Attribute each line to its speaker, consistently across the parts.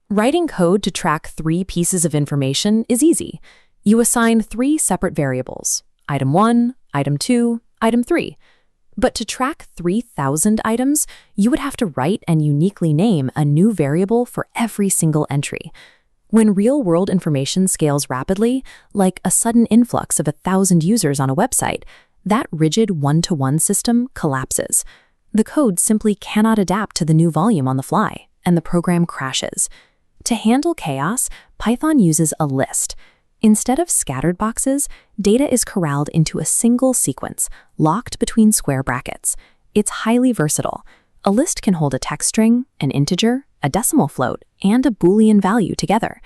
Speaker 1: Writing code to track 3 pieces of information is easy. You assign 3 separate variables, item 1, item 2, item 3. But to track 3,000 items, you would have to write and uniquely name a new variable for every single entry. When real-world information scales rapidly, like a sudden influx of 1,000 users on a website, that rigid one-to-one system collapses. The code simply cannot adapt to the new volume on the fly, and the program crashes. To handle chaos, Python uses a list. Instead of scattered boxes, data is corralled into a single sequence, locked between square brackets. It's highly versatile. A list can hold a text string, an integer, a decimal float, and a Boolean value together.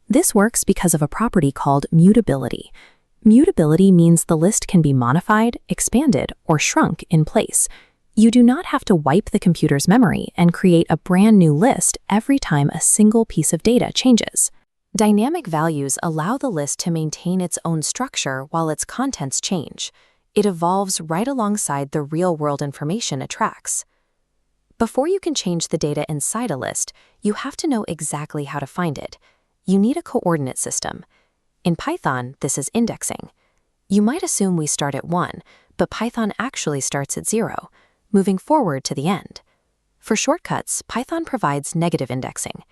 Speaker 1: This works because of a property called mutability. Mutability means the list can be modified, expanded, or shrunk in place. You do not have to wipe the computer's memory and create a brand new list every time a single piece of data changes. Dynamic values allow the list to maintain its own structure while its contents change. It evolves right alongside the real-world information it tracks. Before you can change the data inside a list, you have to know exactly how to find it. You need a coordinate system. In Python, this is indexing. You might assume we start at 1, but Python actually starts at 0, moving forward to the end. For shortcuts, Python provides negative indexing.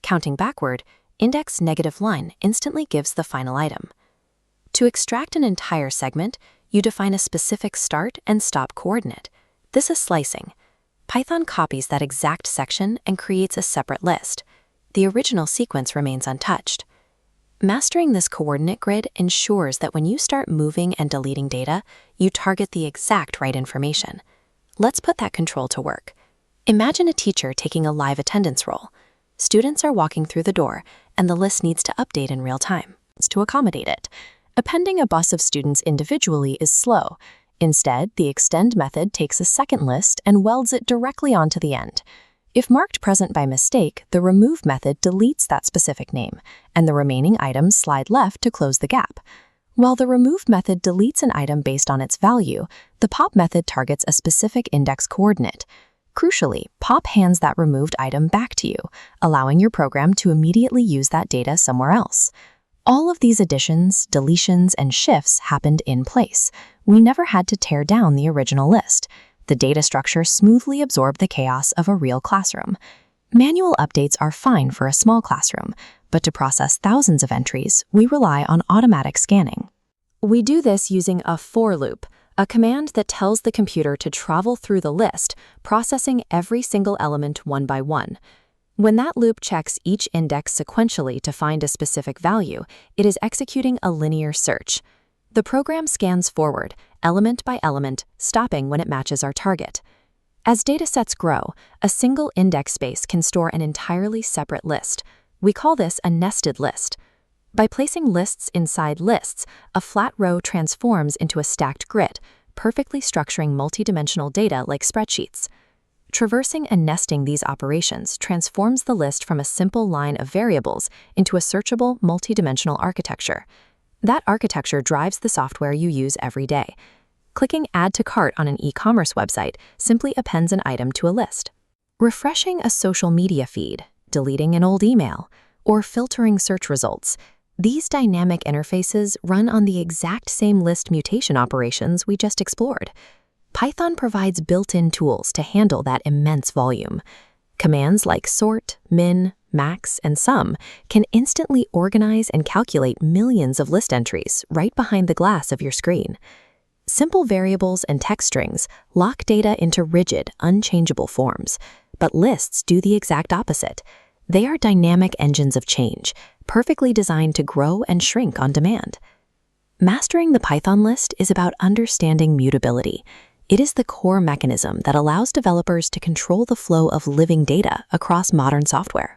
Speaker 1: Counting backward, index negative line instantly gives the final item. To extract an entire segment, you define a specific start and stop coordinate. This is slicing. Python copies that exact section and creates a separate list. The original sequence remains untouched. Mastering this coordinate grid ensures that when you start moving and deleting data, you target the exact right information. Let's put that control to work. Imagine a teacher taking a live attendance roll. Students are walking through the door, and the list needs to update in real time. To accommodate it, appending a bus of students individually is slow. Instead, the extend method takes a second list and welds it directly onto the end. If marked present by mistake, the remove method deletes that specific name, and the remaining items slide left to close the gap. While the remove method deletes an item based on its value, the pop method targets a specific index coordinate. Crucially, pop hands that removed item back to you, allowing your program to immediately use that data somewhere else. All of these additions, deletions, and shifts happened in place. We never had to tear down the original list. The data structure smoothly absorbed the chaos of a real classroom. Manual updates are fine for a small classroom, but to process thousands of entries, we rely on automatic scanning. We do this using a for loop, a command that tells the computer to travel through the list, processing every single element one by one. When that loop checks each index sequentially to find a specific value, it is executing a linear search. The program scans forward, element by element, stopping when it matches our target. As datasets grow, a single index space can store an entirely separate list. We call this a nested list. By placing lists inside lists, a flat row transforms into a stacked grid, perfectly structuring multidimensional data like spreadsheets. Traversing and nesting these operations transforms the list from a simple line of variables into a searchable multidimensional architecture. That architecture drives the software you use every day. Clicking Add to Cart on an e-commerce website simply appends an item to a list. Refreshing a social media feed, deleting an old email, or filtering search results. These dynamic interfaces run on the exact same list mutation operations we just explored. Python provides built-in tools to handle that immense volume. Commands like sort, min, max, and sum can instantly organize and calculate millions of list entries right behind the glass of your screen. Simple variables and text strings lock data into rigid, unchangeable forms, but lists do the exact opposite. They are dynamic engines of change, perfectly designed to grow and shrink on demand. Mastering the Python list is about understanding mutability. It is the core mechanism that allows developers to control the flow of living data across modern software.